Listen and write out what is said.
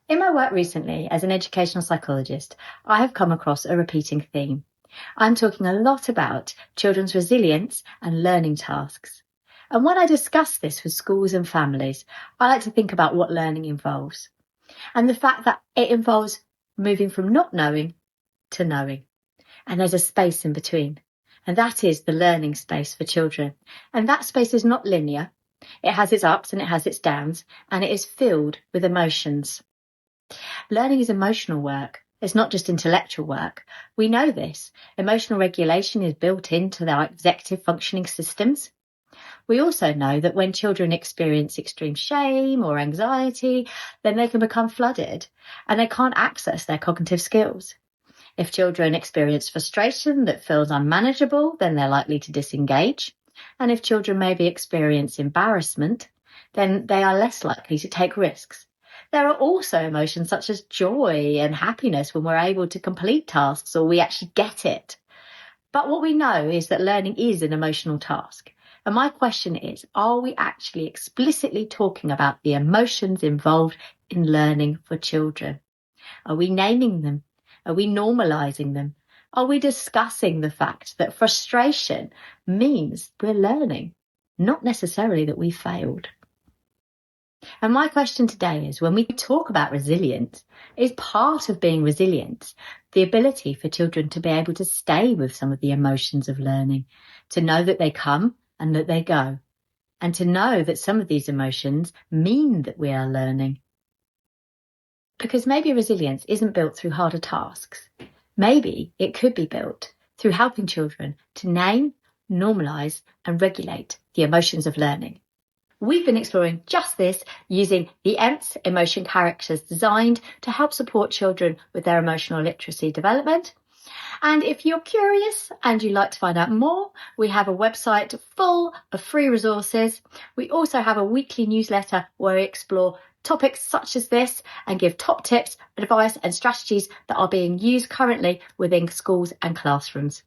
In my work recently as an educational psychologist, I have come across a repeating theme. I'm talking a lot about children's resilience and learning tasks. And when I discuss this with schools and families, I like to think about what learning involves and the fact that it involves moving from not knowing to knowing. And there's a space in between. And that is the learning space for children. And that space is not linear. It has its ups and it has its downs, and it is filled with emotions. Learning is emotional work. It's not just intellectual work. We know this. Emotional regulation is built into their executive functioning systems. We also know that when children experience extreme shame or anxiety, then they can become flooded and they can't access their cognitive skills. If children experience frustration that feels unmanageable, then they're likely to disengage. And if children maybe experience embarrassment, then they are less likely to take risks. There are also emotions such as joy and happiness when we're able to complete tasks or we actually get it. But what we know is that learning is an emotional task. And my question is, are we actually explicitly talking about the emotions involved in learning for children? Are we naming them? Are we normalizing them? Are we discussing the fact that frustration means we're learning, not necessarily that we failed? And my question today is, when we talk about resilience, is part of being resilient the ability for children to be able to stay with some of the emotions of learning, to know that they come and that they go, and to know that some of these emotions mean that we are learning. Because maybe resilience isn't built through harder tasks. Maybe it could be built through helping children to name, normalize, and regulate the emotions of learning. We've been exploring just this using the Emps emotion characters designed to help support children with their emotional literacy development. And if you're curious and you'd like to find out more, we have a website full of free resources. We also have a weekly newsletter where we explore topics such as this and give top tips, advice and strategies that are being used currently within schools and classrooms.